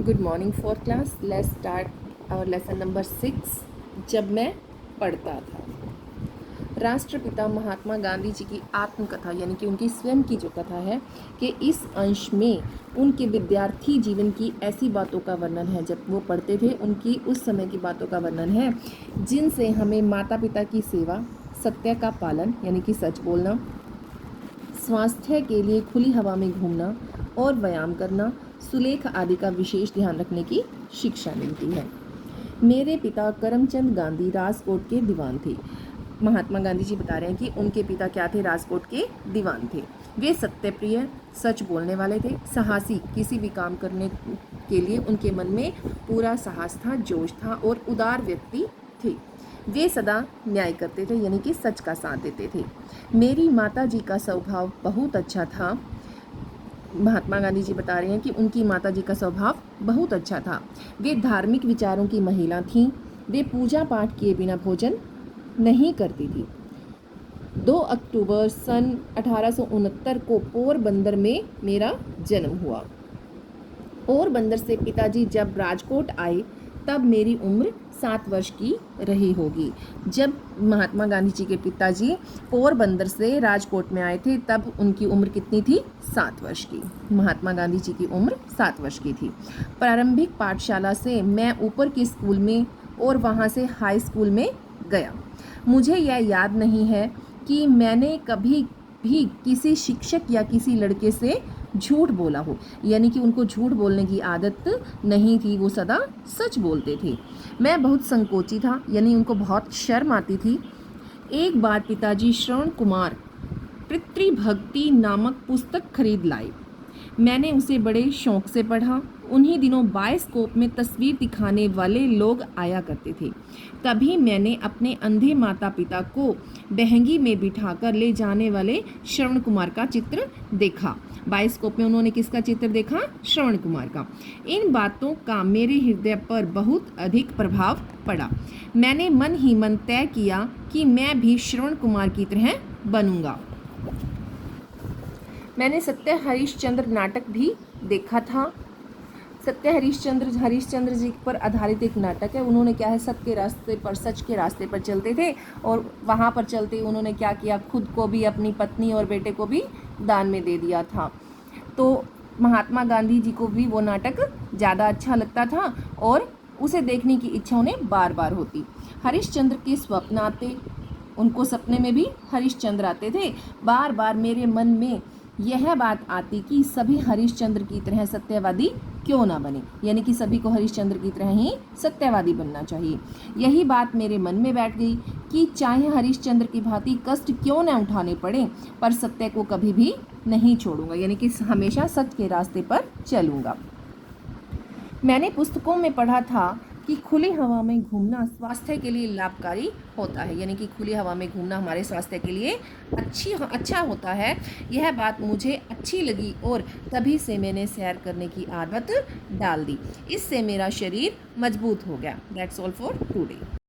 Good morning for class. Let's start our lesson number 6। जब मैं पढ़ता था। राष्ट्रपिता महात्मा गांधी जी की आत्मकथा यानी कि उनकी स्वयं की जो कथा है कि इस अंश में उनके विद्यार्थी जीवन की ऐसी बातों का वर्णन है जब वो पढ़ते थे, उनकी उस समय की बातों का वर्णन है जिनसे हमें माता पिता की सेवा, सत्य का पालन यानी कि सच बोलना, स्वास्थ्य के लिए खुली हवा में घूमना और व्यायाम करना, सुलेख आदि का विशेष ध्यान रखने की शिक्षा मिलती है। मेरे पिता करमचंद गांधी राजकोट के दीवान थे। महात्मा गांधी जी बता रहे हैं कि उनके पिता क्या थे? राजकोट के दीवान थे। वे सत्यप्रिय, सच बोलने वाले थे, साहसी, किसी भी काम करने के लिए उनके मन में पूरा साहस था, जोश था और उदार व्यक्ति थे। वे सदा न्याय करते थे यानी कि सच का साथ देते थे। मेरी माता जी का स्वभाव बहुत अच्छा था। महात्मा गांधी जी बता रहे हैं कि उनकी माता जी का स्वभाव बहुत अच्छा था। वे धार्मिक विचारों की महिला थीं। वे पूजा पाठ किए बिना भोजन नहीं करती थी। 2 अक्टूबर सन 1869 को पोरबंदर में मेरा जन्म हुआ। पोरबंदर से पिताजी जब राजकोट आए तब मेरी उम्र 7 वर्ष की रही होगी। जब महात्मा गांधी जी के पिताजी पोरबंदर से राजकोट में आए थे तब उनकी उम्र कितनी थी? 7 वर्ष की। महात्मा गांधी जी की उम्र 7 वर्ष की थी। प्रारंभिक पाठशाला से मैं ऊपर के स्कूल में और वहाँ से हाई स्कूल में गया। मुझे यह याद नहीं है कि मैंने कभी भी किसी शिक्षक या किसी लड़के से झूठ बोला हो, यानी कि उनको झूठ बोलने की आदत नहीं थी, वो सदा सच बोलते थे। मैं बहुत संकोची था यानी उनको बहुत शर्म आती थी। एक बार पिताजी श्रवण कुमार पितृभक्ति नामक पुस्तक खरीद लाए। मैंने उसे बड़े शौक से पढ़ा। उन्हीं दिनों बायोस्कोप में तस्वीर दिखाने वाले लोग आया करते थे। तभी मैंने अपने अंधे माता पिता को बहंगी में बिठाकर ले जाने वाले श्रवण कुमार का चित्र देखा। बायोस्कोप में उन्होंने किसका चित्र देखा? श्रवण कुमार का। इन बातों का मेरे हृदय पर बहुत अधिक प्रभाव पड़ा। मैंने मन ही मन तय किया कि मैं भी श्रवण कुमार की तरह बनूंगा। मैंने सत्य हरिश्चंद्र नाटक भी देखा था। सत्य हरिश्चंद्र जी पर आधारित एक नाटक है। उन्होंने क्या है, सत्य के रास्ते पर, सच के रास्ते पर चलते थे और वहाँ पर चलते उन्होंने क्या किया, खुद को भी, अपनी पत्नी और बेटे को भी दान में दे दिया था। तो महात्मा गांधी जी को भी वो नाटक ज़्यादा अच्छा लगता था और उसे देखने की इच्छा उन्हें बार बार होती। हरिश्चंद्र के स्वप्न आते, उनको सपने में भी हरिश्चंद्र आते थे। बार बार मेरे मन में यह बात आती कि सभी हरिश्चंद्र की तरह सत्यवादी क्यों ना बने, यानी कि सभी को हरिश्चंद्र की तरह ही सत्यवादी बनना चाहिए। यही बात मेरे मन में बैठ गई कि चाहे हरिश्चंद्र की भांति कष्ट क्यों न उठाने पड़े, पर सत्य को कभी भी नहीं छोड़ूंगा, यानी कि हमेशा सत्य के रास्ते पर चलूंगा। मैंने पुस्तकों में पढ़ा था कि खुली हवा में घूमना स्वास्थ्य के लिए लाभकारी होता है, यानी कि खुली हवा में घूमना हमारे स्वास्थ्य के लिए अच्छा होता है। यह बात मुझे अच्छी लगी और तभी से मैंने सैर करने की आदत डाल दी। इससे मेरा शरीर मजबूत हो गया। That's all for today.